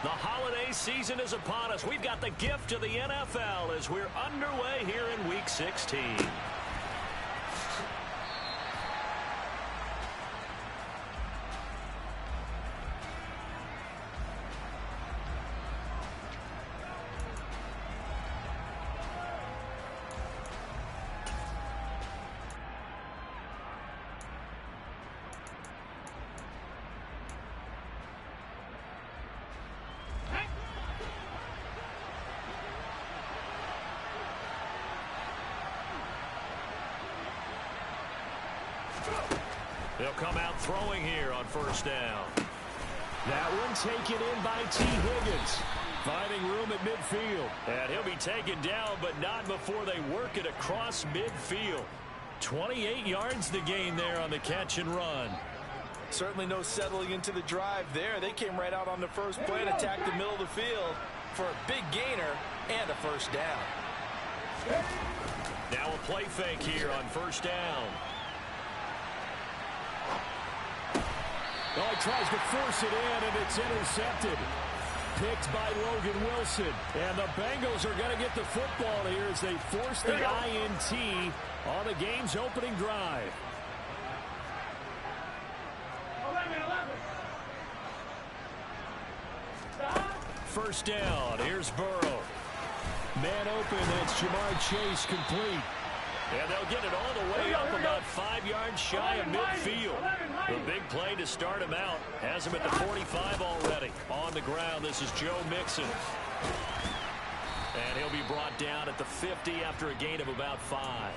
The holiday season is upon us. We've got the gift of the NFL as we're underway here in Week 16. They'll come out throwing here on first down. That one taken in by T. Higgins. Finding room at midfield. And he'll be taken down, but not before they work it across midfield. 28 yards to gain there on the catch and run. Certainly no settling into the drive there. They came right out on the first play and attacked the middle of the field for a big gainer and a first down. Now a play fake here on first down. Oh, he tries to force it in, and it's intercepted. Picked by Logan Wilson. And the Bengals are going to get the football here as they force the INT on the game's opening drive. 11. First down. Here's Burrow. Man open, and it's Jamar Chase complete. And they'll get it all the way up about 5 yards shy of midfield. The big play to start him out has him at the 45 already. On the ground, this is Joe Mixon. And he'll be brought down at the 50 after a gain of about 5.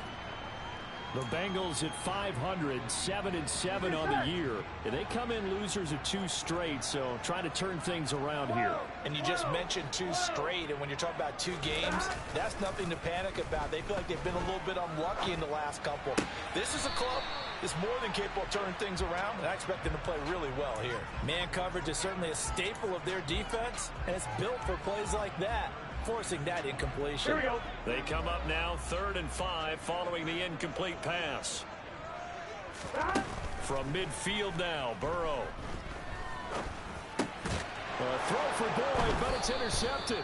The Bengals at 500, 7-7 on the year. And they come in losers of 2 straight, so trying to turn things around here. And you just mentioned 2 straight, and when you're talking about 2 games, that's nothing to panic about. They feel like they've been a little bit unlucky in the last couple. This is a club that's more than capable of turning things around, and I expect them to play really well here. Man coverage is certainly a staple of their defense, and it's built for plays like that, forcing that incompletion. Here we go. They come up now 3rd and 5 following the incomplete pass. From midfield now, Burrow. A throw for Boyd, but it's intercepted.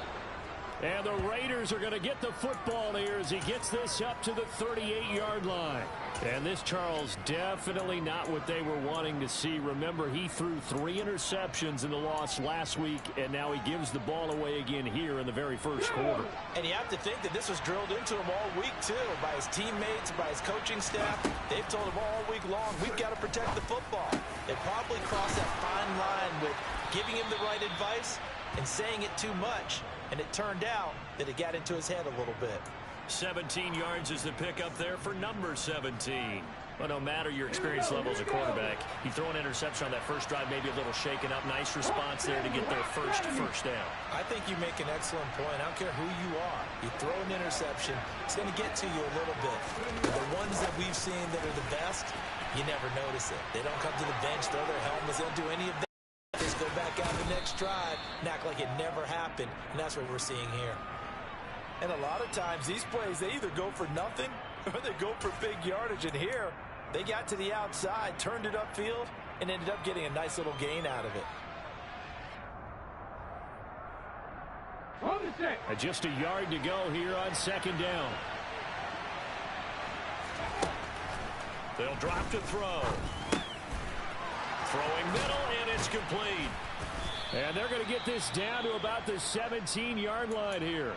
And the Raiders are going to get the football here as he gets this up to the 38-yard line. And this, Charles, definitely not what they were wanting to see. Remember, he threw 3 interceptions in the loss last week, and now he gives the ball away again here in the very first quarter. And you have to think that this was drilled into him all week, too, by his teammates, by his coaching staff. They've told him all week long, we've got to protect the football. They probably crossed that fine line with giving him the right advice and saying it too much. And it turned out that it got into his head a little bit. 17 yards is the pickup there for number 17. But no matter your experience level as a quarterback, you throw an interception on that first drive, maybe a little shaken up. Nice response there to get their first down. I think you make an excellent point. I don't care who you are. You throw an interception, it's going to get to you a little bit. The ones that we've seen that are the best, you never notice it. They don't come to the bench, throw their helmets, they don't do any of that. Just go back out the next drive and act like it never happened, and that's what we're seeing here. And a lot of times, these plays, they either go for nothing or they go for big yardage. And here, they got to the outside, turned it upfield, and ended up getting a nice little gain out of it. Just a yard to go here on 2nd down. They'll drop to throw. Throwing middle, and it's complete. And they're going to get this down to about the 17-yard line here.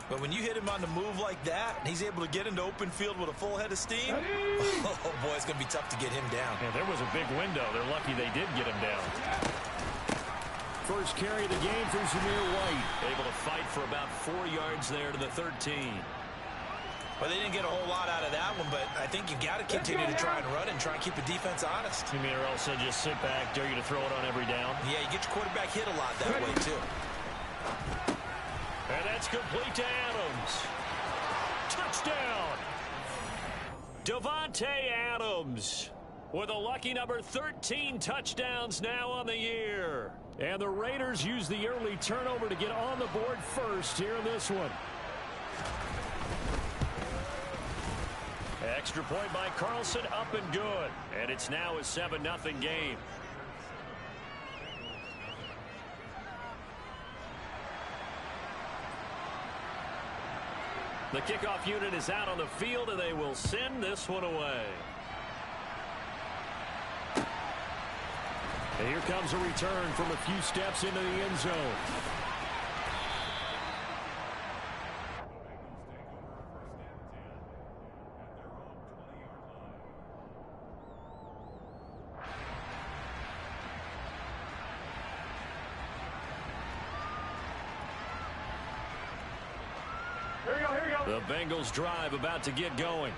But when you hit him on the move like that, and he's able to get into open field with a full head of steam, oh boy, it's going to be tough to get him down. And there was a big window. They're lucky they did get him down. First carry of the game for Zamir White. Able to fight for about 4 yards there to the 13. Well, they didn't get a whole lot out of that one, but I think you got to continue to try and run and try and keep the defense honest. You mean, or else they'll just sit back, dare you to throw it on every down? Yeah, you get your quarterback hit a lot that way, too. And that's complete to Adams. Touchdown! Davante Adams with a lucky number 13 touchdowns now on the year. And the Raiders use the early turnover to get on the board first here in this one. Extra point by Carlson, up and good. And it's now a 7-0 game. The kickoff unit is out on the field, and they will send this one away. And here comes a return from a few steps into the end zone. The Bengals drive about to get going.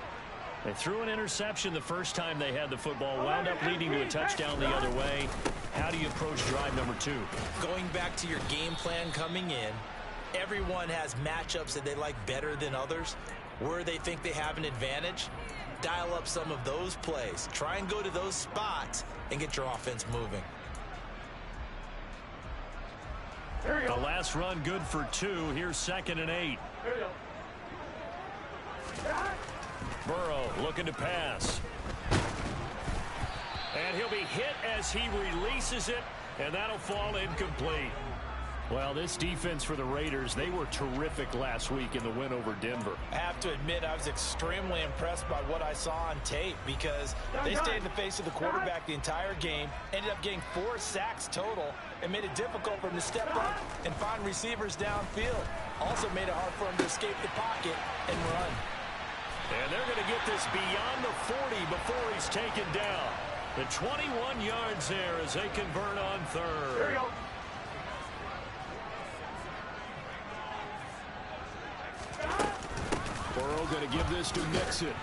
They threw an interception the first time they had the football, wound up leading to a touchdown the other way. How do you approach drive number 2? Going back to your game plan coming in, everyone has matchups that they like better than others. Where they think they have an advantage, dial up some of those plays. Try and go to those spots and get your offense moving. The last run good for 2. Here's 2nd and 8. Burrow looking to pass. And he'll be hit as he releases it, and that'll fall incomplete. Well, this defense for the Raiders, they were terrific last week in the win over Denver. I have to admit, I was extremely impressed by what I saw on tape because they stayed in the face of the quarterback the entire game, ended up getting 4 sacks total, and made it difficult for him to step up and find receivers downfield. Also made it hard for him to escape the pocket and run. And they're going to get this beyond the 40 before he's taken down. The 21 yards there as they convert on 3rd. There you go. Burrow going to give this to Mixon.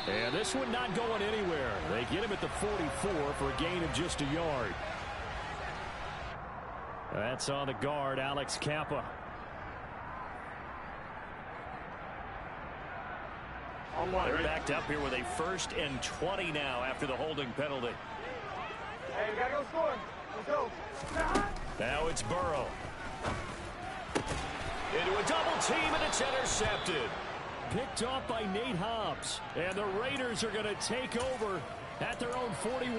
And this one not going anywhere. They get him at the 44 for a gain of just a yard. That's on the guard, Alex Kappa. They're backed up here with a 1st and 20 now after the holding penalty. Hey, we gotta go score. Let's go. Now it's Burrow. Into a double team, and it's intercepted. Picked off by Nate Hobbs. And the Raiders are going to take over at their own 41.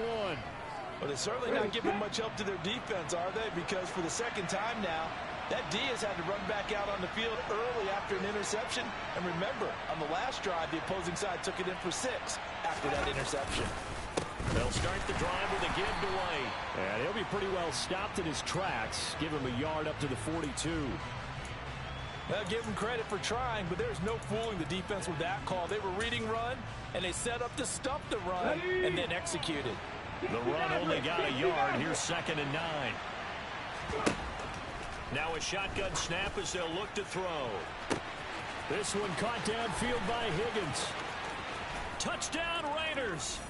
Well, they're certainly not giving much help to their defense, are they? Because for the 2nd time now, that D has had to run back out on the field early after an interception. And remember, on the last drive, the opposing side took it in for 6 after that interception. They'll start the drive with a give to White. And he'll be pretty well stopped in his tracks. Give him a yard up to the 42. Well, give them credit for trying, but there's no fooling the defense with that call. They were reading run, and they set up to stop the run, and then executed. The run only got a yard. Here's 2nd and 9. Now a shotgun snap as they'll look to throw. This one caught downfield by Higgins. Touchdown Raiders.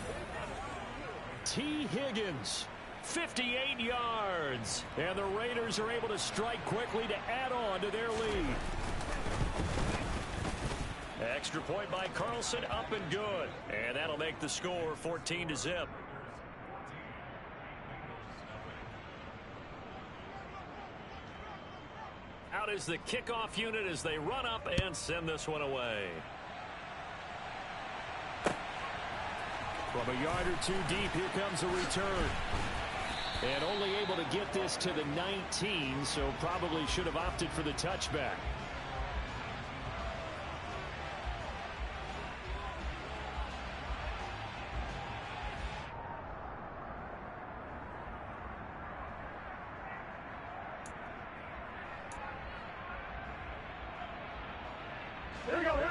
T. Higgins. 58 yards. And the Raiders are able to strike quickly to add on to their lead. Extra point by Carlson, up and good. And that'll make the score 14-0. Out is the kickoff unit as they run up and send this one away. From a yard or 2 deep, here comes a return. And only able to get this to the 19, so probably should have opted for the touchback.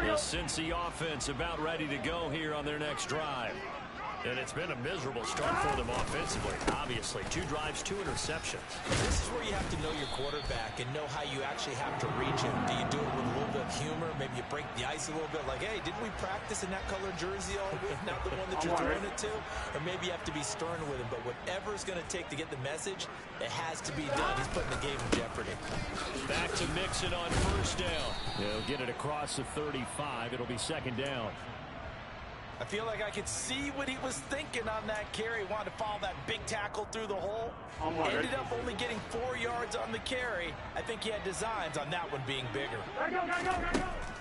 The Cincy offense about ready to go here on their next drive. And it's been a miserable start for them offensively. Obviously, 2 drives, 2 interceptions. This is where you have to know your quarterback and know how you actually have to reach him. Do you do it with a little bit of humor? Maybe you break the ice a little bit like, hey, didn't we practice in that color jersey all week? Not the one that you're throwing it to? Or maybe you have to be stern with him. But whatever it's going to take to get the message, it has to be done. He's putting the game in jeopardy. Back to Mixon on 1st down. He'll get it across the 35. It'll be 2nd down. I feel like I could see what he was thinking on that carry. Wanted to follow that big tackle through the hole. Ended up only getting 4 yards on the carry. I think he had designs on that one being bigger.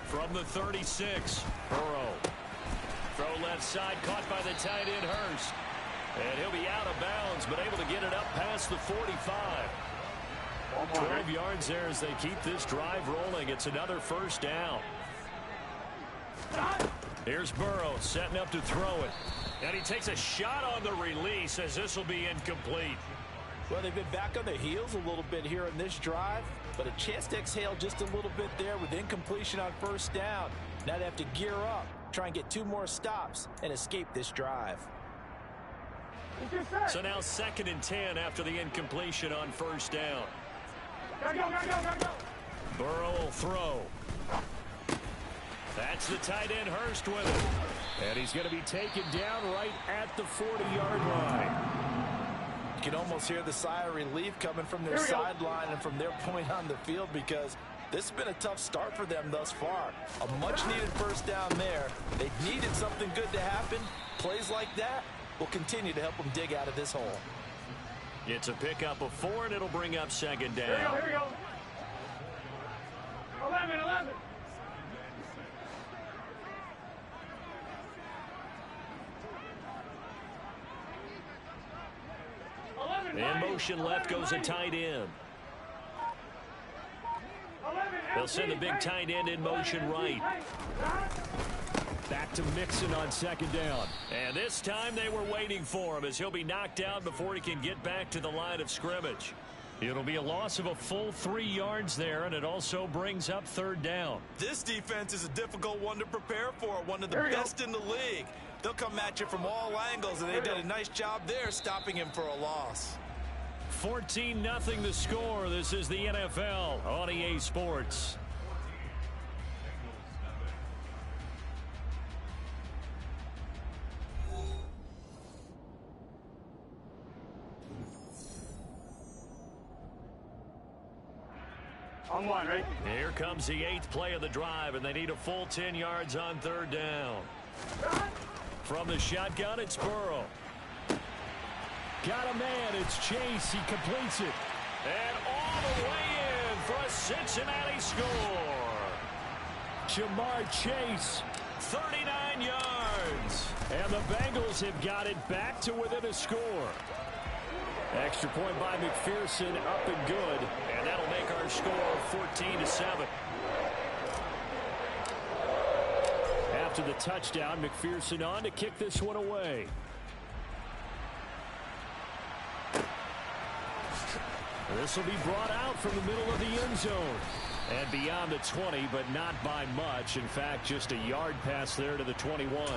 From the 36, Burrow. Throw left side, caught by the tight end Hurst. And he'll be out of bounds, but able to get it up past the 45. 12 yards there as they keep this drive rolling. It's another 1st down. Here's Burrow setting up to throw it. And he takes a shot on the release as this will be incomplete. Well, they've been back on their heels a little bit here in this drive, but a chance to exhale just a little bit there with incompletion on first down. Now they have to gear up, try and get 2 more stops, and escape this drive. So now 2nd and 10 after the incompletion on first down. Go. Burrow will throw. That's the tight end Hurst with it. And he's going to be taken down right at the 40-yard line. You can almost hear the sigh of relief coming from their sideline and from their point on the field, because this has been a tough start for them thus far. A much-needed first down there. They needed something good to happen. Plays like that will continue to help them dig out of this hole. It's a pickup of 4, and it'll bring up 2nd down. Here we go. 11. In motion left goes a tight end. They'll send the big tight end in motion right. Back to Mixon on 2nd down. And this time they were waiting for him, as he'll be knocked down before he can get back to the line of scrimmage. It'll be a loss of a full 3 yards there, and it also brings up 3rd down. This defense is a difficult one to prepare for, one of the best in the league. They'll come at you from all angles, and they did a nice job there stopping him for a loss. 14-0 the score. This is the NFL on EA Sports. On 1, right? Here comes the 8th play of the drive, and they need a full 10 yards on 3rd down. From the shotgun, it's Burrow. Got a man, it's Chase, he completes it. And all the way in for a Cincinnati score. Jamar Chase, 39 yards. And the Bengals have got it back to within a score. Extra point by McPherson, up and good. And that'll make our score 14-7. After the touchdown, McPherson on to kick this one away. This will be brought out from the middle of the end zone. And beyond the 20, but not by much. In fact, just a yard pass there to the 21.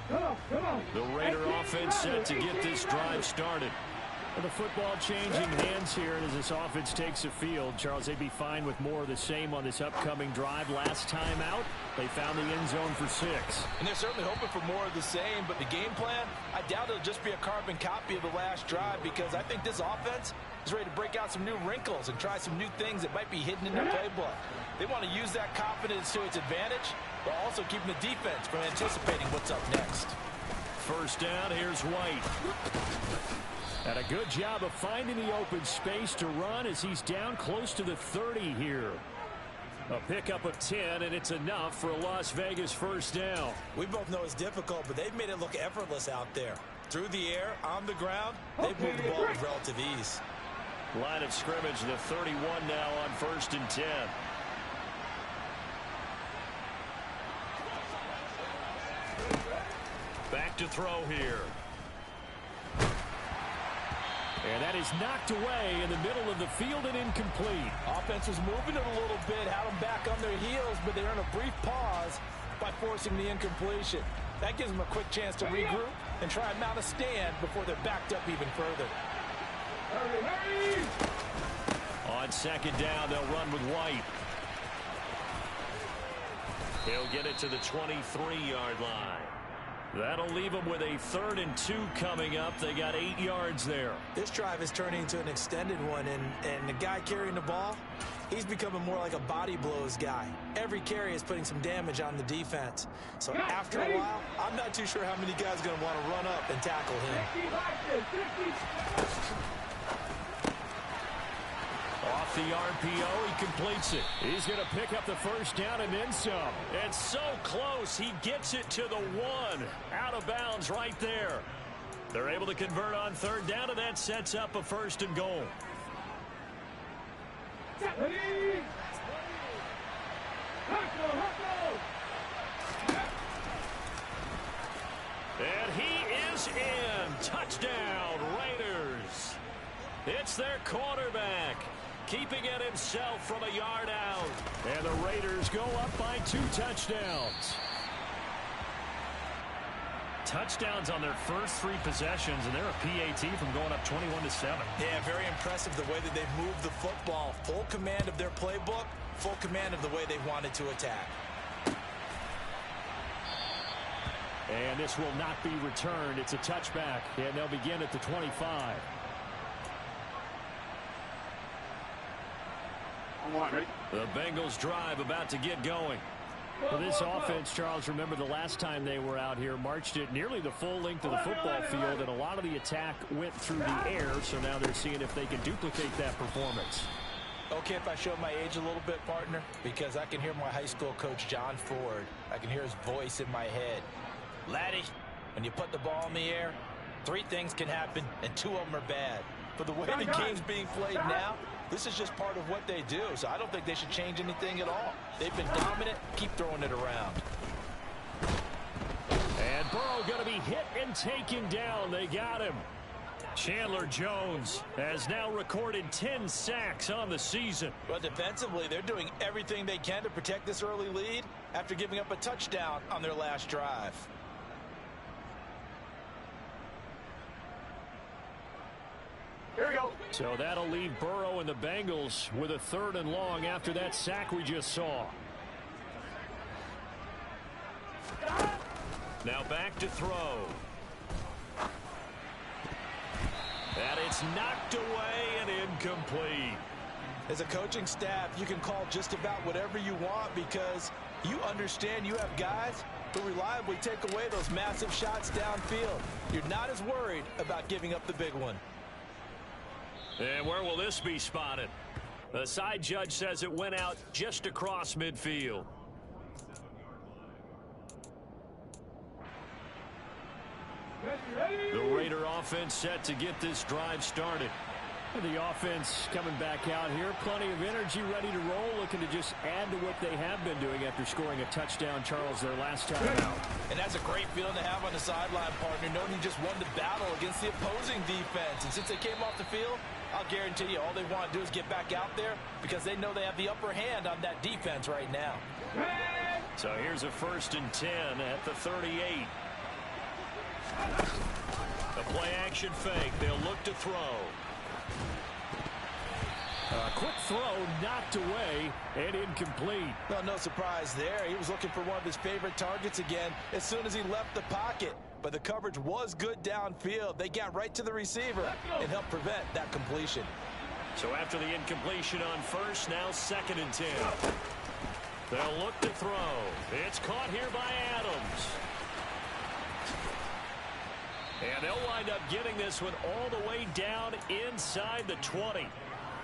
Come on. The Raider offense set to get this drive started. Well, the football changing hands here, and as this offense takes the field, Charles, they'd be fine with more of the same on this upcoming drive. Last time out, they found the end zone for 6. And they're certainly hoping for more of the same, but the game plan, I doubt it'll just be a carbon copy of the last drive, because I think this offense is ready to break out some new wrinkles and try some new things that might be hidden in their playbook. They want to use that confidence to its advantage, but also keeping the defense from anticipating what's up next. First down, here's White. And a good job of finding the open space to run as he's down close to the 30 here. A pickup of 10, and it's enough for a Las Vegas first down. We both know it's difficult, but they've made it look effortless out there. Through the air, on the ground, they've moved the ball with relative ease. Line of scrimmage, the 31 now on 1st and 10. Back to throw here. And that is knocked away in the middle of the field and incomplete. Offense was moving it a little bit, had them back on their heels, but they earned a brief pause by forcing the incompletion. That gives them a quick chance to regroup and try and mount a stand before they're backed up even further. Hurry. On 2nd down, they'll run with White. He'll get it to the 23-yard line. That'll leave them with a 3rd and 2 coming up. They got 8 yards there. This drive is turning into an extended one, and the guy carrying the ball, he's becoming more like a body blows guy. Every carry is putting some damage on the defense. So after a while, I'm not too sure how many guys are going to want to run up and tackle him. Off the RPO, he completes it. He's going to pick up the first down and then some. And so close, he gets it to the 1. Out of bounds right there. They're able to convert on third down, and that sets up a 1st and goal. Ready? And he is in. Touchdown, Raiders. It's their quarterback, keeping it himself from a yard out. And the Raiders go up by 2 touchdowns. Touchdowns on their first 3 possessions, and they're a PAT from going up 21-7. Yeah, very impressive the way that they've moved the football. Full command of their playbook, full command of the way they wanted to attack. And this will not be returned. It's a touchback, and they'll begin at the 25. The Bengals drive about to get going. For this offense, Charles, remember the last time they were out here, marched it nearly the full length of the football field, and a lot of the attack went through the air, so now they're seeing if they can duplicate that performance. Okay, if I show my age a little bit, partner, because I can hear my high school coach, John Ford. I can hear his voice in my head. Laddie, when you put the ball in the air, 3 things can happen, and 2 of them are bad. But the way the game's being played now, this is just part of what they do, so I don't think they should change anything at all. They've been dominant. Keep throwing it around. And Burrow going to be hit and taken down. They got him. Chandler Jones has now recorded 10 sacks on the season. But defensively, they're doing everything they can to protect this early lead after giving up a touchdown on their last drive. Here we go. So that'll leave Burrow and the Bengals with a 3rd and long after that sack we just saw. Now back to throw. And it's knocked away and incomplete. As a coaching staff, you can call just about whatever you want because you understand you have guys who reliably take away those massive shots downfield. You're not as worried about giving up the big one. And where will this be spotted? The side judge says it went out just across midfield. The Raider offense set to get this drive started. The offense coming back out here. Plenty of energy, ready to roll, looking to just add to what they have been doing after scoring a touchdown, Charles, their last time out. And that's a great feeling to have on the sideline, partner, knowing you just won the battle against the opposing defense. And since they came off the field, I'll guarantee you all they want to do is get back out there because they know they have the upper hand on that defense right now. So here's a 1st and 10 at the 38. A play action fake. They'll look to throw. A quick throw knocked away and incomplete. Well, no surprise there. He was looking for one of his favorite targets again as soon as he left the pocket. But the coverage was good downfield. They got right to the receiver and helped prevent that completion. So after the incompletion on 1st, now 2nd and 10. They'll look to throw. It's caught here by Adams. And they'll wind up getting this one all the way down inside the 20.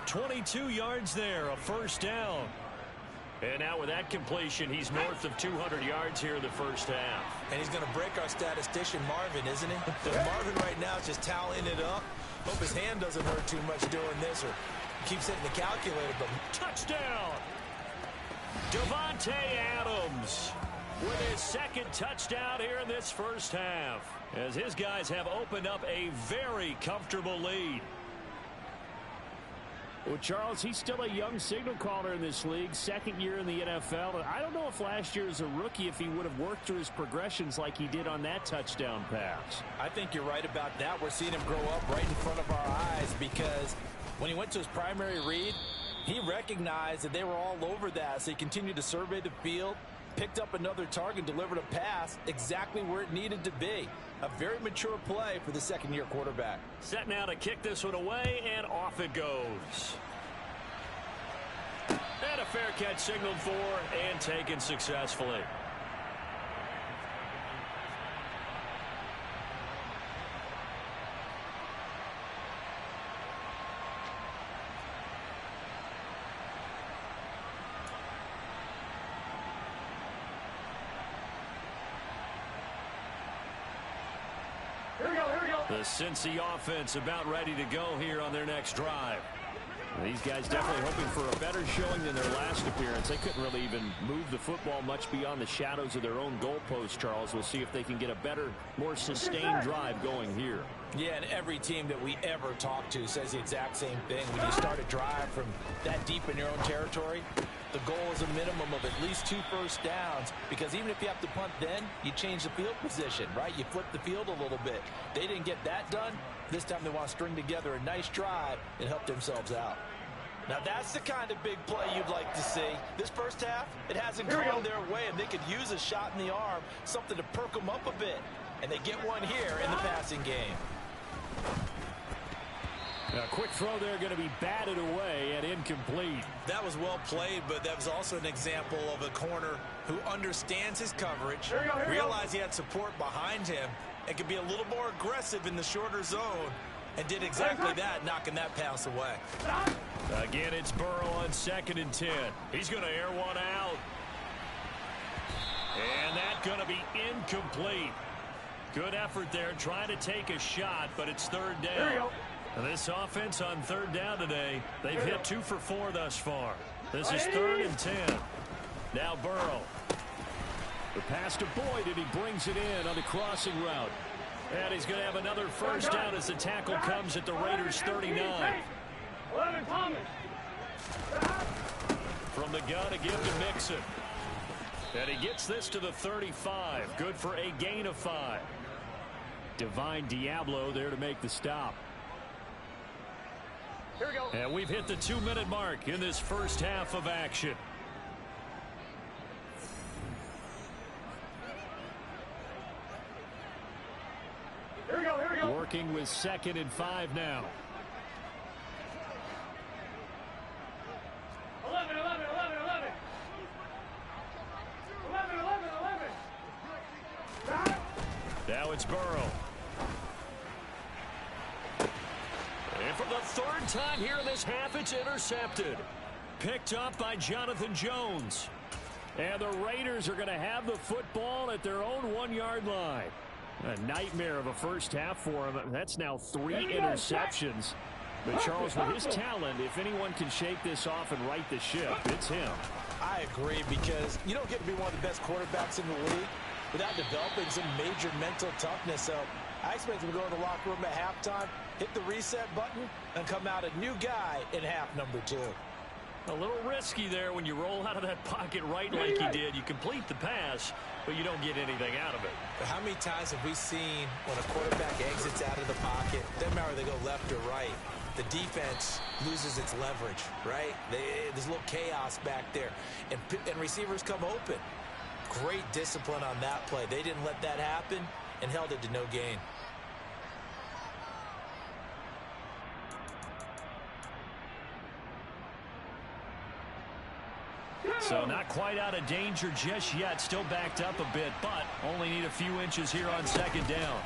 22 yards there, a 1st down. And now with that completion, he's north of 200 yards here in the 1st half. And he's going to break our statistician, Marvin, isn't he? Marvin right now is just tallying it up. Hope his hand doesn't hurt too much doing this or keeps hitting the calculator. But touchdown! Davante Adams with his 2nd touchdown here in this 1st half, as his guys have opened up a very comfortable lead. Well, Charles, he's still a young signal caller in this league, 2nd year in the NFL. And I don't know if last year as a rookie, if he would have worked through his progressions like he did on that touchdown pass. I think you're right about that. We're seeing him grow up right in front of our eyes because when he went to his primary read, he recognized that they were all over that. So he continued to survey the field, picked up another target, delivered a pass exactly where it needed to be. A very mature play for the 2nd-year quarterback. Set now to kick this one away, and off it goes. And a fair catch signaled for and taken successfully. Here we go, here we go. The Cincy offense about ready to go here on their next drive. These guys definitely hoping for a better showing than their last appearance. They couldn't really even move the football much beyond the shadows of their own goalpost, Charles. We'll see if they can get a better, more sustained drive going here. Yeah, and every team that we ever talk to says the exact same thing. When you start a drive from that deep in your own territory, the goal is a minimum of at least 2 first downs, because even if you have to punt then, you change the field position, right? You flip the field a little bit. They didn't get that done. This time they want to string together a nice drive and help themselves out. Now that's the kind of big play you'd like to see. This first half, it hasn't gone their way, and they could use a shot in the arm, something to perk them up a bit. And they get one here in the passing game. A quick throw there, going to be batted away and incomplete. That was well played, but that was also an example of a corner who understands his coverage, realized he had support behind him, and could be a little more aggressive in the shorter zone, and did exactly that, knocking that pass away. Again, it's Burrow on 2nd and 10. He's going to air one out. And that's going to be incomplete. Good effort there, trying to take a shot, but it's 3rd down. This offense on 3rd down today, they've hit 2 for 4 thus far. This is 3rd and 10. Now Burrow. The pass to Boyd, and he brings it in on the crossing route. And he's going to have another first down as the tackle comes at the Raiders' 39. From the gun, a give to Mixon. And he gets this to the 35. Good for a gain of 5. Divine Diablo there to make the stop. Here we go. And we've hit the 2-minute mark in this first half of action. Here we go, here we go. Working with 2nd and 5 now. 11, 11, 11, 11. 11, 11, 11. Now it's Burrow. And for the 3rd time here in this half, it's intercepted. Picked up by Jonathan Jones. And the Raiders are going to have the football at their own 1-yard line. A nightmare of a first half for him. That's now 3 interceptions. But Charles, with his talent, if anyone can shake this off and right the ship, it's him. I agree, because you don't get to be one of the best quarterbacks in the league without developing some major mental toughness. So I expect him to go in the locker room at halftime, hit the reset button, and come out a new guy in half number 2. A little risky there when you roll out of that pocket right like he did. You complete the pass, but you don't get anything out of it. But how many times have we seen when a quarterback exits out of the pocket, doesn't matter whether they go left or right, the defense loses its leverage, right? There's a little chaos back there, and receivers come open. Great discipline on that play. They didn't let that happen and held it to no gain. So not quite out of danger just yet. Still backed up a bit, but only need a few inches here on 2nd down.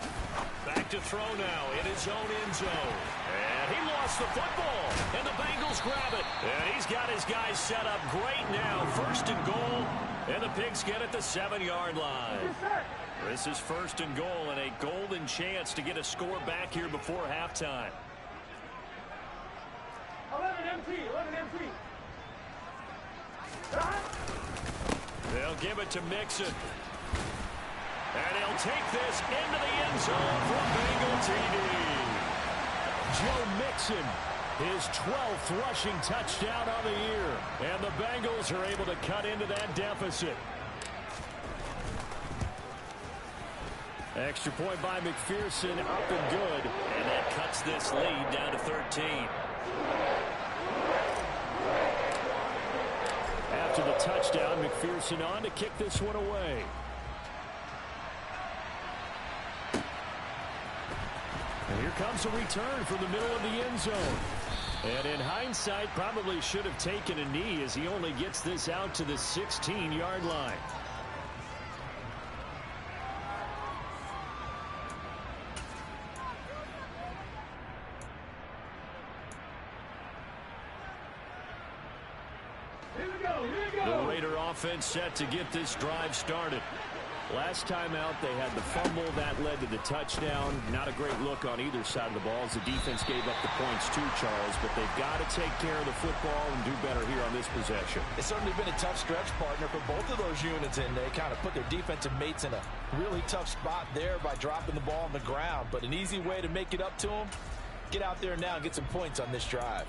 Back to throw now in his own end zone. And he lost the football, and the Bengals grab it. And he's got his guys set up great now. 1st and goal, and the Pigs get it the 7-yard line. This is 1st and goal, and a golden chance to get a score back here before halftime. 11 MT, 11 MT. They'll give it to Mixon. And he'll take this into the end zone for Bengal TD. Joe Mixon, his 12th rushing touchdown on the year. And the Bengals are able to cut into that deficit. Extra point by McPherson, up and good. And that cuts this lead down to 13. After the touchdown, McPherson on to kick this one away. And here comes a return from the middle of the end zone. And in hindsight, probably should have taken a knee as he only gets this out to the 16-yard line. The Raider offense set to get this drive started. Last time out, they had the fumble. That led to the touchdown. Not a great look on either side of the ball as the defense gave up the points too, Charles. But they've got to take care of the football and do better here on this possession. It's certainly been a tough stretch, partner, for both of those units, and they kind of put their defensive mates in a really tough spot there by dropping the ball on the ground. But an easy way to make it up to them, get out there now and get some points on this drive.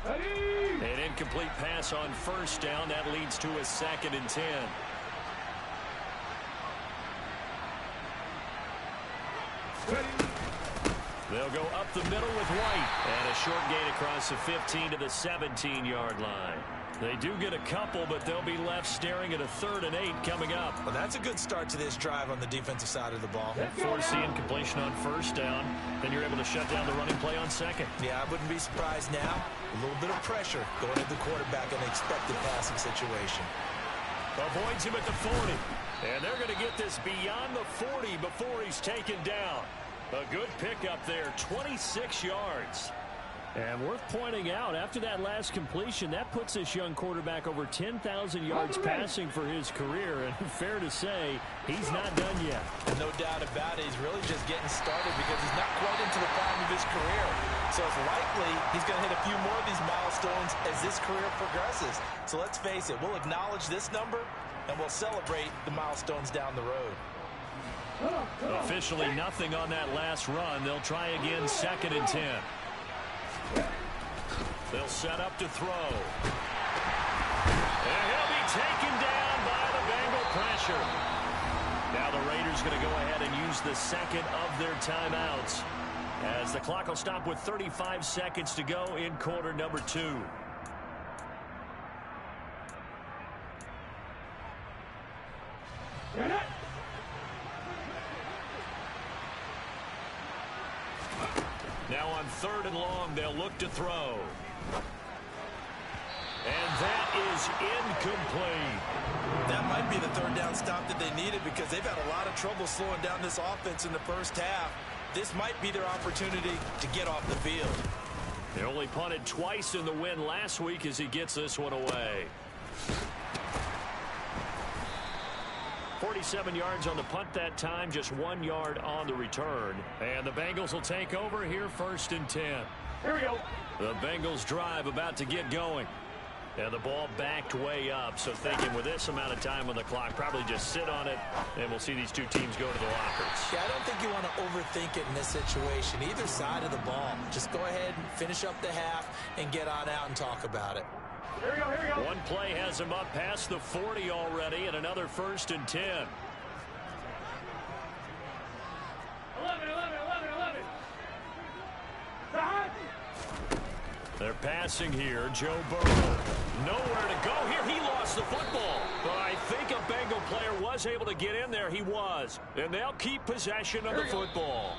An incomplete pass on first down. That leads to a 2nd and 10. They'll go up the middle with White. And a short gain across the 15 to the 17-yard line. They do get a couple, but they'll be left staring at a 3rd and 8 coming up. Well, that's a good start to this drive on the defensive side of the ball. Force the incompletion on first down. Then you're able to shut down the running play on 2nd. Yeah, I wouldn't be surprised now. A little bit of pressure going at the quarterback in an expected passing situation. Avoids him at the 40. And they're going to get this beyond the 40 before he's taken down. A good pickup there, 26 yards. And worth pointing out, after that last completion, that puts this young quarterback over 10,000 yards passing for his career. And fair to say, he's not done yet. No doubt about it. He's really just getting started because he's not quite into the prime of his career. So it's likely he's going to hit a few more of these milestones as this career progresses. So let's face it, we'll acknowledge this number and we'll celebrate the milestones down the road. Officially nothing on that last run. They'll try again, 2nd and 10. They'll set up to throw. And he'll be taken down by the Bengal pressure. Now the Raiders going to go ahead and use the 2nd of their timeouts, as the clock will stop with 35 seconds to go in quarter number 2. Now on 3rd and long, they'll look to throw. And that is incomplete. That might be the 3rd down stop that they needed because they've had a lot of trouble slowing down this offense in the first half. This might be their opportunity to get off the field. They only punted twice in the win last week as he gets this one away. 47 yards on the punt that time, just 1 yard on the return. And the Bengals will take over here, 1st and 10. Here we go. The Bengals drive about to get going. And the ball backed way up, so thinking with this amount of time on the clock, probably just sit on it, and we'll see these two teams go to the lockers. Yeah, I don't think you want to overthink it in this situation. Either side of the ball. Just go ahead and finish up the half and get on out and talk about it. Here we go, here we go. One play has him up past the 40 already, and another 1st and 10. 11. They're passing here. Joe Burrow. Nowhere to go here. He lost the football. But I think a Bengal player was able to get in there. He was. And they'll keep possession of the football.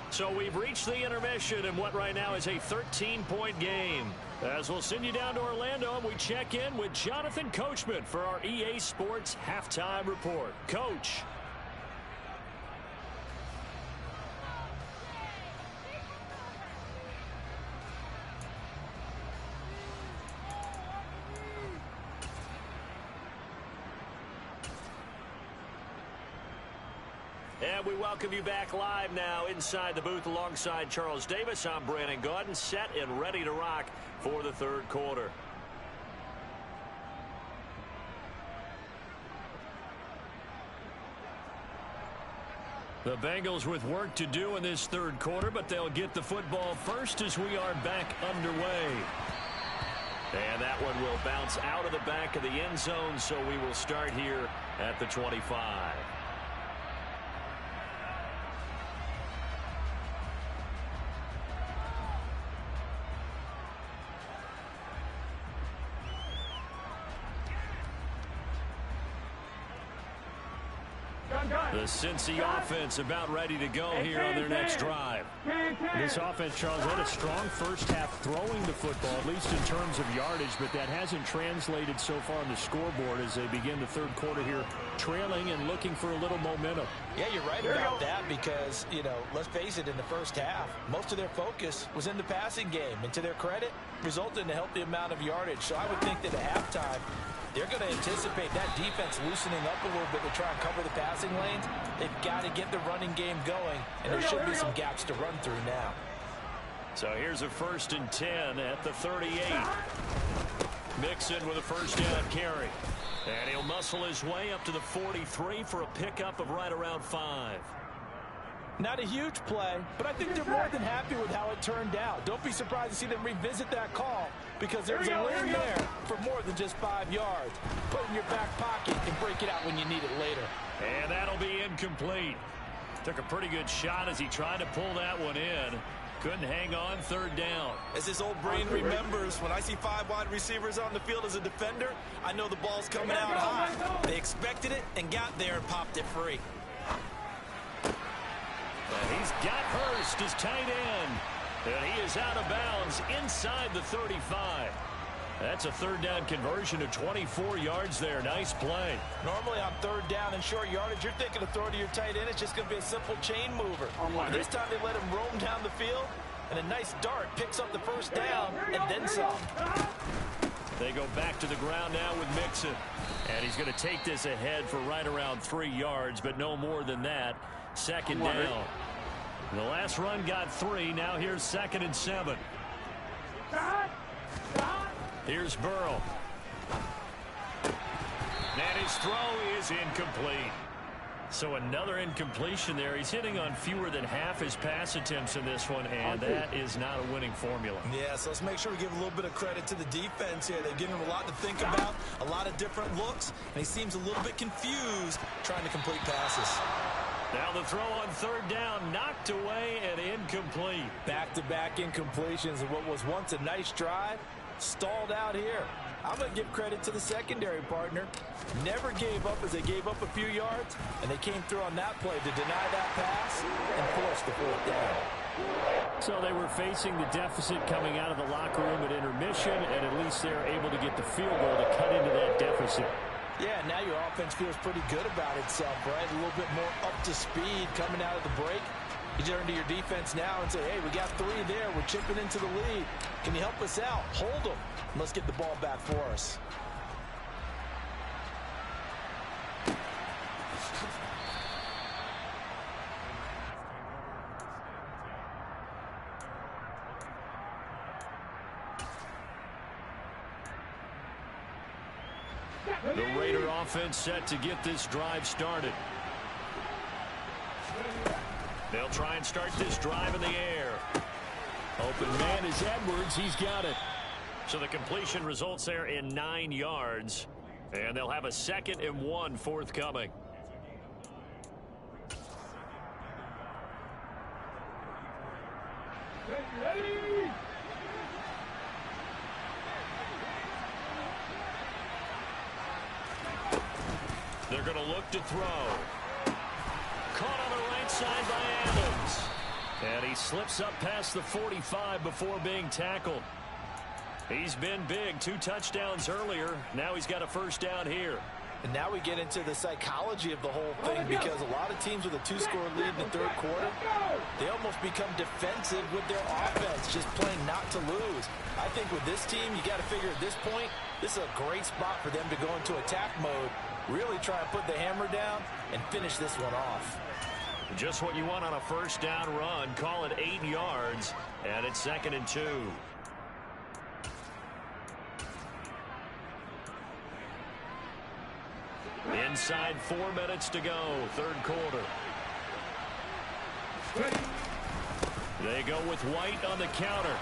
So we've reached the intermission in what right now is a 13-point game. As we'll send you down to Orlando, and we check in with Jonathan Coachman for our EA Sports Halftime Report. Coach. And we welcome you back live now inside the booth alongside Charles Davis. I'm Brandon Gaudin, set and ready to rock for the 3rd quarter. The Bengals with work to do in this 3rd quarter, but they'll get the football first as we are back underway. And that one will bounce out of the back of the end zone, so we will start here at the 25. The Cincy offense about ready to go here on their next drive. This offense, Charles, had a strong first half throwing the football, at least in terms of yardage, but that hasn't translated so far on the scoreboard as they begin the third quarter here, trailing and looking for a little momentum. Yeah, you're right about that because, you know, let's face it, in the first half, most of their focus was in the passing game. And to their credit, resulted in a healthy amount of yardage. So I would think that at halftime, they're going to anticipate that defense loosening up a little bit to try and cover the passing lanes. They've got to get the running game going, and there should be some gaps to run through now. So here's a 1st and 10 at the 38. Mixon with a first down carry. And he'll muscle his way up to the 43 for a pickup of right around 5. Not a huge play, but I think they're more than happy with how it turned out. Don't be surprised to see them revisit that call because there's a lane there for more than just 5 yards. Put it in your back pocket and break it out when you need it later. And that'll be incomplete. Took a pretty good shot as he tried to pull that one in. Couldn't hang on 3rd down. As his old brain remembers, when I see 5 wide receivers on the field as a defender, I know the ball's coming out high. They expected it and got there and popped it free. And he's got Hurst as tight end. And he is out of bounds inside the 35. That's a 3rd down conversion of 24 yards there. Nice play. Normally on 3rd down and short yardage, you're thinking of throw to your tight end. It's just going to be a simple chain mover. This time they let him roam down the field, and a nice dart picks up the 1st down and then some. They go back to the ground now with Mixon. And he's going to take this ahead for right around 3 yards, but no more than that. 2nd down. The last run got 3. Now here's 2nd and 7. Here's Burrow. And his throw is incomplete. So another incompletion there. He's hitting on fewer than half his pass attempts in this one, and that is not a winning formula. Yeah, so let's make sure we give a little bit of credit to the defense here. They've given him a lot to think about, a lot of different looks, and he seems a little bit confused trying to complete passes. Now the throw on 3rd down, knocked away and incomplete. Back-to-back incompletions of what was once a nice drive, stalled out here. I'm going to give credit to the secondary partner. Never gave up as they gave up a few yards, and they came through on that play to deny that pass and force the 4th down. So they were facing the deficit coming out of the locker room at intermission, and at least they're able to get the field goal to cut into that deficit. Yeah, now your offense feels pretty good about itself, right? A little bit more up to speed coming out of the break. You turn to your defense now and say, hey, we got 3 there. We're chipping into the lead. Can you help us out? Hold them. Let's get the ball back for us. The Raider offense set to get this drive started. They'll try and start this drive in the air. Open man is Edwards. He's got it. So the completion results there in 9 yards. And they'll have a 2nd and 1 forthcoming. They're going to look to throw. Caught on the right side by Adams. And he slips up past the 45 before being tackled. He's been big. 2 touchdowns earlier. Now he's got a 1st down here. And now we get into the psychology of the whole thing because a lot of teams with a 2-score lead in the 3rd quarter, they almost become defensive with their offense, just playing not to lose. I think with this team, you got to figure at this point, this is a great spot for them to go into attack mode, really try and put the hammer down and finish this one off. Just what you want on a 1st down run. Call it 8 yards, and it's 2nd and 2. Inside 4 minutes to go, 3rd quarter. They go with White on the counter.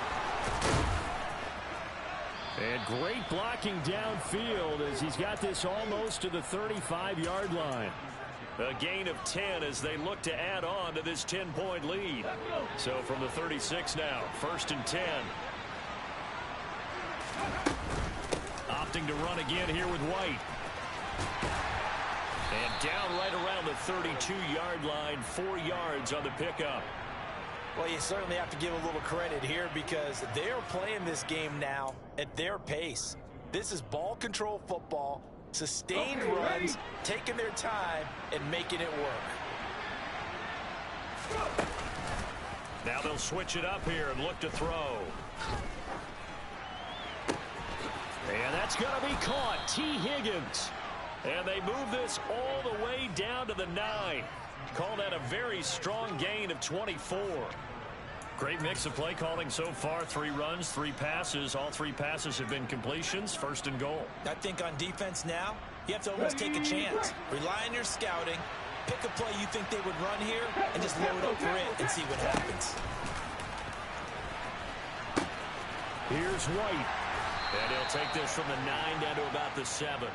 And great blocking downfield as he's got this almost to the 35-yard line. A gain of 10 as they look to add on to this 10-point lead. So from the 36 now, 1st and 10. Opting to run again here with White. And down right around the 32-yard line, 4 yards on the pickup. Well, you certainly have to give a little credit here because they're playing this game now at their pace. This is ball control football, sustained runs, taking their time, and making it work. Now they'll switch it up here and look to throw. And that's going to be caught. T. Higgins. And they move this all the way down to the 9. Call that a very strong gain of 24. Great mix of play calling so far. 3 runs, 3 passes. All 3 passes have been completions. First and goal. I think on defense now, you have to almost take a chance. Rely on your scouting. Pick a play you think they would run here and just load up for it and see what happens. Here's White. And he'll take this from the 9 down to about the 7.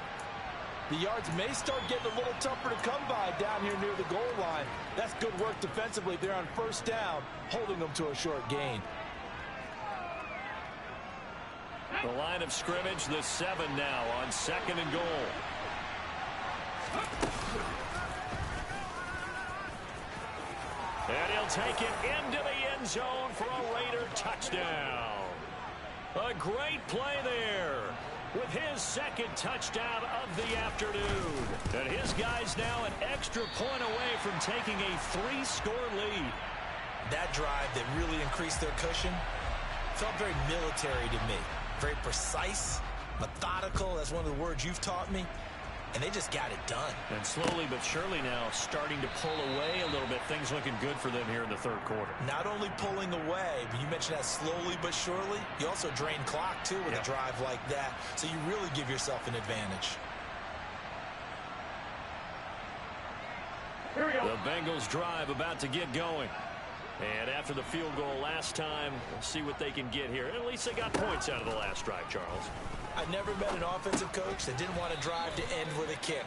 The yards may start getting a little tougher to come by down here near the goal line. That's good work defensively. They're on first down, holding them to a short gain. The line of scrimmage, the 7 now on 2nd and goal. And he'll take it into the end zone for a Raider touchdown. A great play there with his 2nd touchdown of the afternoon. And his guys now an extra point away from taking a 3-score lead. That drive that really increased their cushion felt very military to me. Very precise, methodical. That's one of the words you've taught me. And they just got it done. And slowly but surely now starting to pull away a little bit. Things looking good for them here in the 3rd quarter. Not only pulling away, but you mentioned that slowly but surely. You also drain clock, too, with a drive like that. So you really give yourself an advantage. Here we go. The Bengals drive about to get going. And after the field goal last time, we'll see what they can get here. At least they got points out of the last drive, Charles. I've never met an offensive coach that didn't want to drive to end with a kick.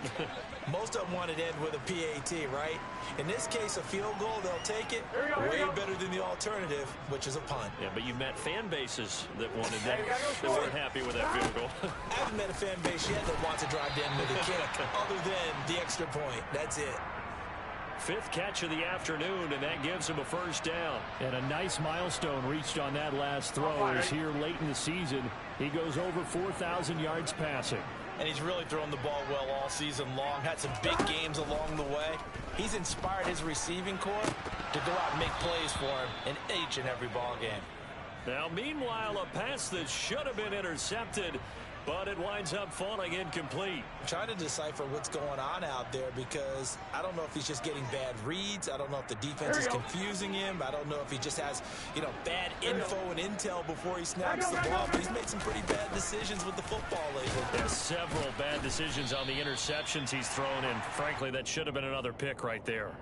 Most of them wanted to end with a PAT, right? In this case, a field goal, they'll take it. Way better than the alternative, which is a punt. Yeah, but you've met fan bases that wanted that. They weren't happy with that field goal. I haven't met a fan base yet that wants to drive to end with a kick, other than the extra point. That's it. 5th catch of the afternoon, and that gives him a first down. And a nice milestone reached on that last throw is here late in the season. He goes over 4,000 yards passing. And he's really thrown the ball well all season long. Had some big games along the way. He's inspired his receiving corps to go out and make plays for him in each and every ball game. Now, meanwhile, a pass that should have been intercepted, but it winds up falling incomplete. I'm trying to decipher what's going on out there because I don't know if he's just getting bad reads. I don't know if the defense is confusing him. I don't know if he just has, bad info and intel before he snaps the ball. But he's made some pretty bad decisions with the football lately. There's several bad decisions on the interceptions he's thrown, and frankly, that should have been another pick right there.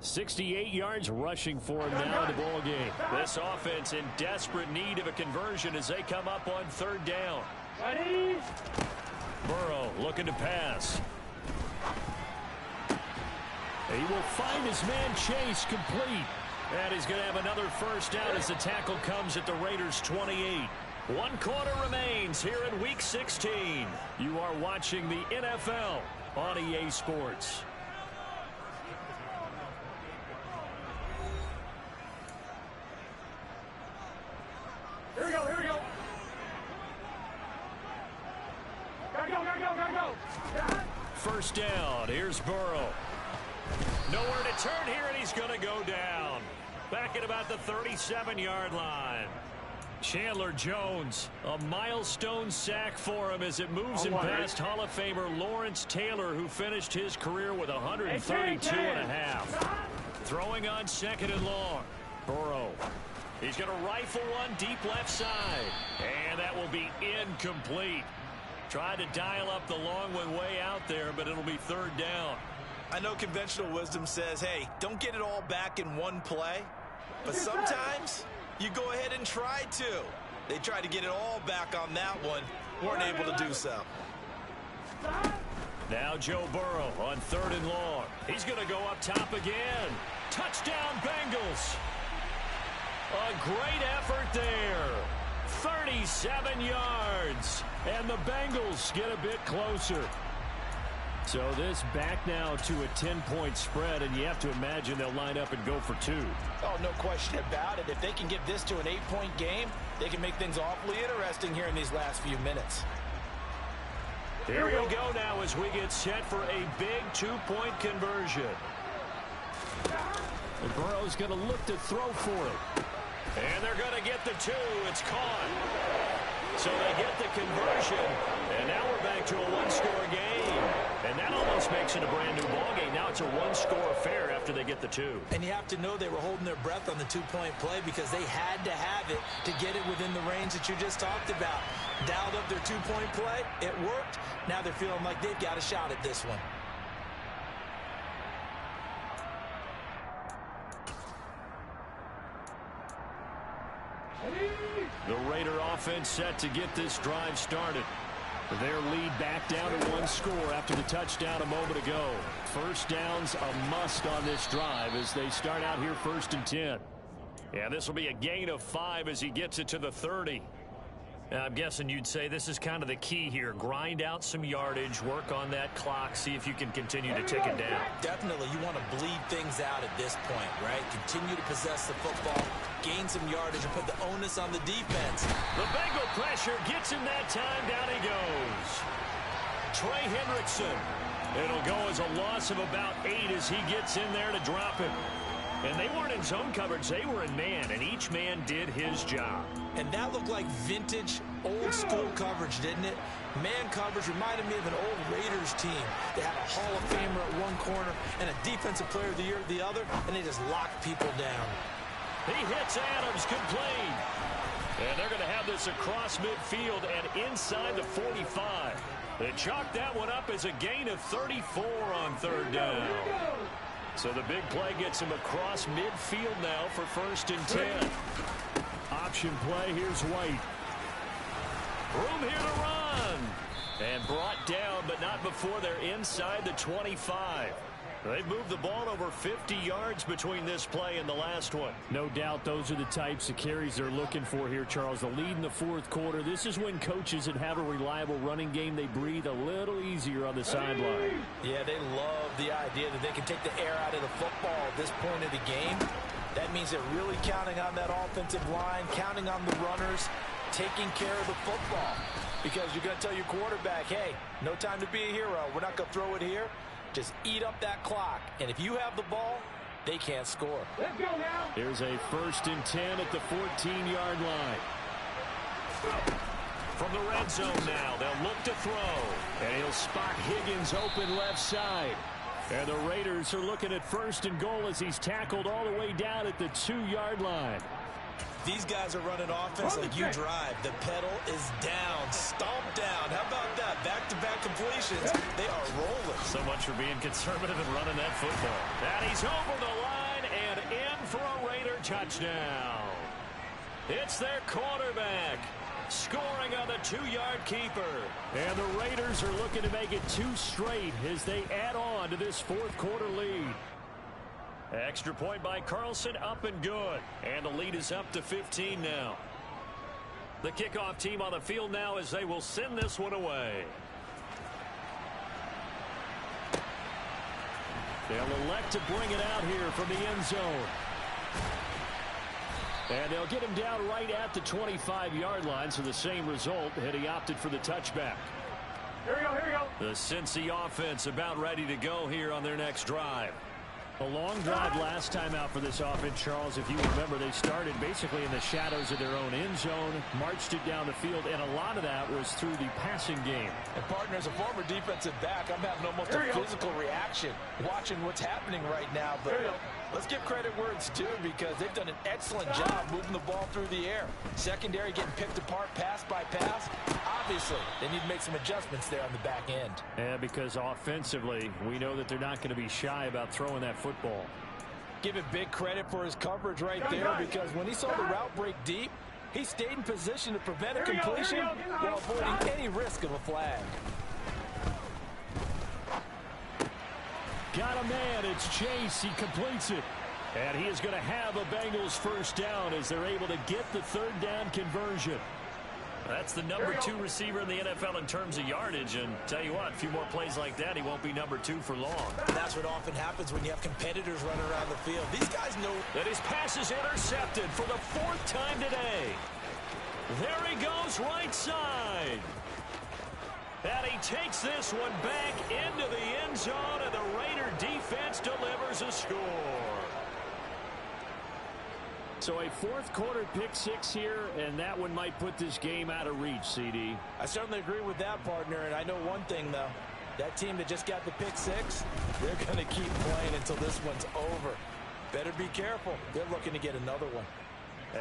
68 yards rushing for him now in the ball game. This offense in desperate need of a conversion as they come up on 3rd down. Ready? Burrow looking to pass. He will find his man Chase complete. And he's going to have another first down as the tackle comes at the Raiders' 28. 1 quarter remains here in Week 16. You are watching the NFL on EA Sports. Here we go, here we go. Gotta go. First down. Here's Burrow. Nowhere to turn here, and he's going to go down. Back at about the 37-yard line. Chandler Jones, a milestone sack for him as it moves him past Hall of Famer Lawrence Taylor, who finished his career with 132 and a half. Throwing on 2nd and long. Burrow. He's going to rifle one deep left side. And that will be incomplete. Tried to dial up the long one way out there, but it'll be 3rd down. I know conventional wisdom says, hey, don't get it all back in one play. But sometimes you go ahead and try to. They tried to get it all back on that one. Weren't able to do so. Now Joe Burrow on 3rd and long. He's going to go up top again. Touchdown, Bengals. A great effort there. 37 yards. And the Bengals get a bit closer. So this back now to a 10-point spread, and you have to imagine they'll line up and go for 2. Oh, no question about it. If they can get this to an 8-point game, they can make things awfully interesting here in these last few minutes. Here we go now as we get set for a big 2-point conversion. And Burrow's going to look to throw for it. And they're going to get the 2. It's caught. So they get the conversion. And now we're back to a 1-score game. And that almost makes it a brand new ball game. Now it's a 1-score affair after they get the 2. And you have to know they were holding their breath on the 2-point play because they had to have it to get it within the range that you just talked about. Dialed up their 2-point play. It worked. Now they're feeling like they've got a shot at this one. The Raider offense set to get this drive started. Their lead back down to 1 score after the touchdown a moment ago. First down's a must on this drive as they start out here 1st and 10. Yeah, this will be a gain of 5 as he gets it to the 30. I'm guessing you'd say this is kind of the key here. Grind out some yardage, work on that clock, see if you can continue to tick it down. Definitely, you want to bleed things out at this point, right? Continue to possess the football, gain some yardage, and put the onus on the defense. The Bengal pressure gets him that time. Down he goes. Trey Hendrickson. It'll go as a loss of about 8 as he gets in there to drop him. And they weren't in zone coverage. They were in man, and each man did his job. And that looked like vintage, old-school coverage, didn't it? Man coverage reminded me of an old Raiders team. They had a Hall of Famer at one corner and a Defensive Player of the Year at the other, and they just locked people down. He hits Adams, complete. And they're going to have this across midfield and inside the 45. They chalk that one up as a gain of 34 on 3rd down. So the big play gets him across midfield now for 1st and 10. Option play, here's White. Room here to run. And brought down, but not before they're inside the 25. They've moved the ball over 50 yards between this play and the last one. No doubt those are the types of carries they're looking for here, Charles. The lead in the 4th quarter. This is when coaches that have a reliable running game, they breathe a little easier on the sideline. Yeah, they love the idea that they can take the air out of the football at this point of the game. That means they're really counting on that offensive line, counting on the runners, taking care of the football. Because you're going to tell your quarterback, hey, no time to be a hero. We're not going to throw it here. Just eat up that clock. And if you have the ball, they can't score. Let's go now. Here's a 1st and 10 at the 14-yard line. From the red zone now, they'll look to throw. And he'll spot Higgins open left side. And the Raiders are looking at 1st and goal as he's tackled all the way down at the 2-yard line. These guys are running offense like you drive. The pedal is down, stomped down. How about that? Back-to-back completions. They are rolling. So much for being conservative and running that football. And he's over the line and in for a Raider touchdown. It's their quarterback scoring on the 2-yard keeper. And the Raiders are looking to make it 2 straight as they add on to this 4th quarter lead. Extra point by Carlson, up and good. And the lead is up to 15 now. The kickoff team on the field now as they will send this one away. They'll elect to bring it out here from the end zone. And they'll get him down right at the 25-yard line, so the same result, and he opted for the touchback. Here we go, here we go. The Cincy offense about ready to go here on their next drive. A long drive last time out for this offense, Charles. If you remember, they started basically in the shadows of their own end zone, marched it down the field, and a lot of that was through the passing game. And partner, as a former defensive back, I'm having almost a physical reaction watching what's happening right now. But let's give credit where it's due because they've done an excellent job moving the ball through the air. Secondary getting picked apart pass by pass. Obviously, they need to make some adjustments there on the back end. Yeah, because offensively, we know that they're not going to be shy about throwing that football. Give it big credit for his coverage right there because when he saw the route break deep, he stayed in position to prevent a completion while avoiding any risk of a flag. Got a man. It's Chase. He completes it. And he is going to have a Bengals first down as they're able to get the 3rd down conversion. That's the number 2 receiver in the NFL in terms of yardage. And tell you what, a few more plays like that, he won't be number 2 for long. And that's what often happens when you have competitors running around the field. These guys know that his pass is intercepted for the 4th time today. There he goes, right side. And he takes this one back into the end zone, and the Raider defense delivers a score. So a 4th quarter pick-6 here, and that one might put this game out of reach, CD. I certainly agree with that, partner, and I know one thing, though. That team that just got the pick-6, they're going to keep playing until this one's over. Better be careful. They're looking to get another one.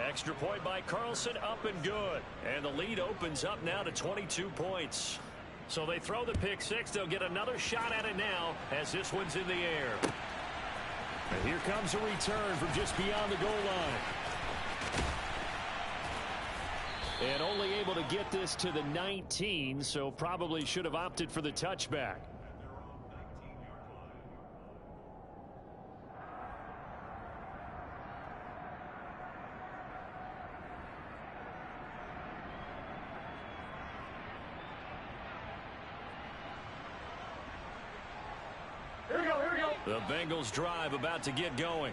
Extra point by Carlson, up and good. And the lead opens up now to 22 points. So they throw the pick-6. They'll get another shot at it now as this one's in the air. And here comes a return from just beyond the goal line. And only able to get this to the 19, so probably should have opted for the touchback. The Bengals drive about to get going.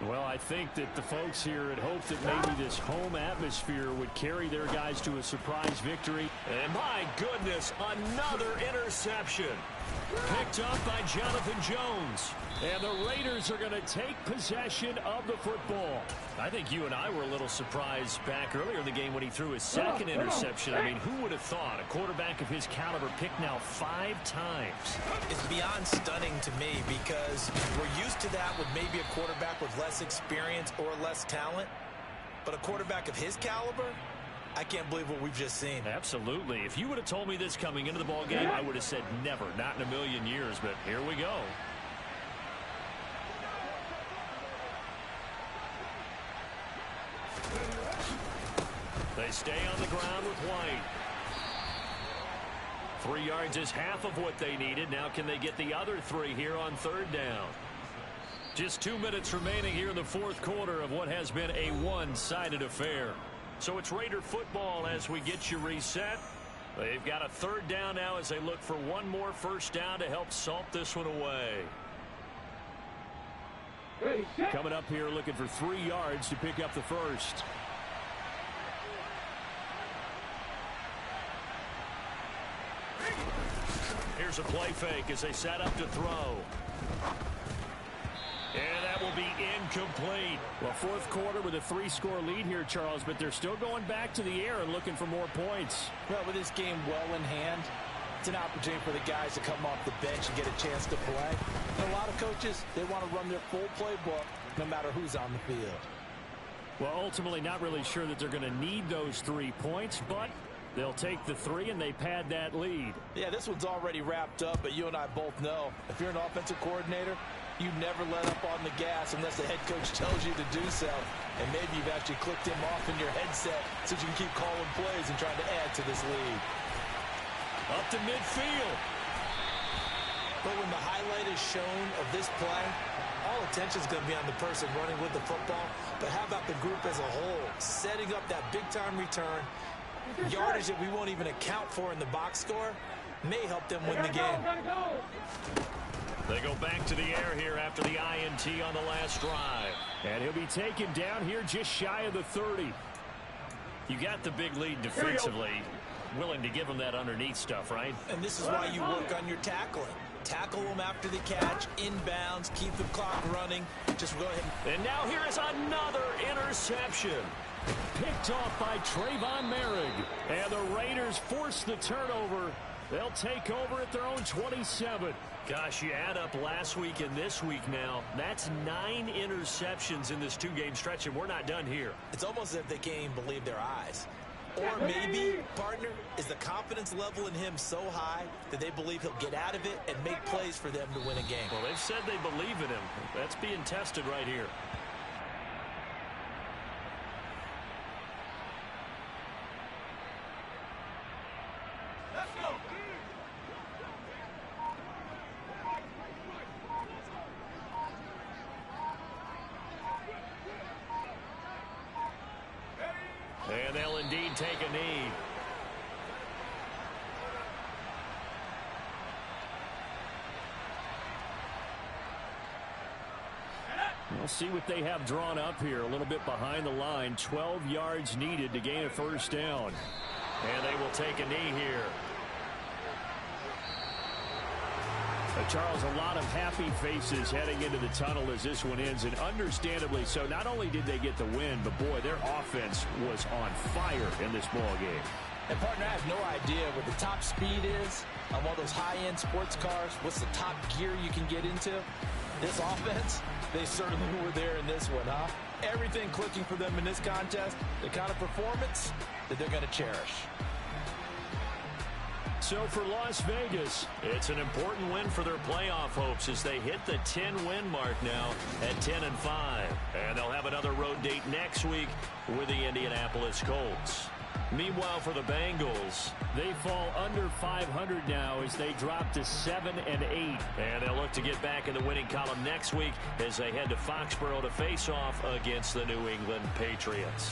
Well, I think that the folks here had hoped that maybe this home atmosphere would carry their guys to a surprise victory. And my goodness, another interception. Picked up by Jonathan Jones. And the Raiders are going to take possession of the football. I think you and I were a little surprised back earlier in the game when he threw his 2nd interception. I mean, who would have thought a quarterback of his caliber picked now 5 times? It's beyond stunning to me because we're used to that with maybe a quarterback with less experience or less talent. But a quarterback of his caliber, I can't believe what we've just seen. Absolutely. If you would have told me this coming into the ball game, I would have said never, not in a million years. But here we go. They stay on the ground with White. 3 yards is half of what they needed. Now can they get the other 3 here on 3rd down? Just 2 minutes remaining here in the 4th quarter of what has been a one-sided affair. So it's Raider football as we get you reset. They've got a 3rd down now as they look for one more first down to help salt this one away. Coming up here looking for 3 yards to pick up the first. Here's a play fake as they set up to throw. And that will be incomplete. Well, 4th quarter with a 3-score lead here, Charles, but they're still going back to the air and looking for more points. Well, with this game well in hand, it's an opportunity for the guys to come off the bench and get a chance to play. And a lot of coaches, they want to run their full playbook no matter who's on the field. Well, ultimately not really sure that they're going to need those 3 points, but they'll take the 3 and they pad that lead. Yeah, this one's already wrapped up, but you and I both know if you're an offensive coordinator, you never let up on the gas unless the head coach tells you to do so. And maybe you've actually clicked him off in your headset so you can keep calling plays and trying to add to this lead. Up to midfield. But when the highlight is shown of this play, all attention is going to be on the person running with the football. But how about the group as a whole? Setting up that big-time return, yardage that we won't even account for in the box score, may help them win the game. They go back to the air here after the INT on the last drive. And he'll be taken down here just shy of the 30. You got the big lead defensively. Willing to give them that underneath stuff, right? And this is why you work on your tackling. Tackle them after the catch, inbounds, keep the clock running. Just go ahead. And now here is another interception. Picked off by Trayvon Merrick. And the Raiders force the turnover. They'll take over at their own 27. Gosh, you add up last week and this week now. That's 9 interceptions in this 2-game stretch, and we're not done here. It's almost as if they can't even believe their eyes. Or maybe, partner, is the confidence level in him so high that they believe he'll get out of it and make plays for them to win a game. Well, they've said they believe in him. That's being tested right here. Let's go. And they'll indeed take a knee. We'll see what they have drawn up here. A little bit behind the line. 12 yards needed to gain a first down. And they will take a knee here. Charles, a lot of happy faces heading into the tunnel as this one ends, and understandably so. Not only did they get the win, but boy, their offense was on fire in this ball game. And partner, I have no idea what the top speed is on one of those high-end sports cars. What's the top gear you can get into? This offense, they certainly were there in this one, huh? Everything clicking for them in this contest, the kind of performance that they're going to cherish. So for Las Vegas, it's an important win for their playoff hopes as they hit the 10-win mark now at 10-5. And they'll have another road date next week with the Indianapolis Colts. Meanwhile, for the Bengals, they fall under 500 now as they drop to 7-8. And they'll look to get back in the winning column next week as they head to Foxborough to face off against the New England Patriots.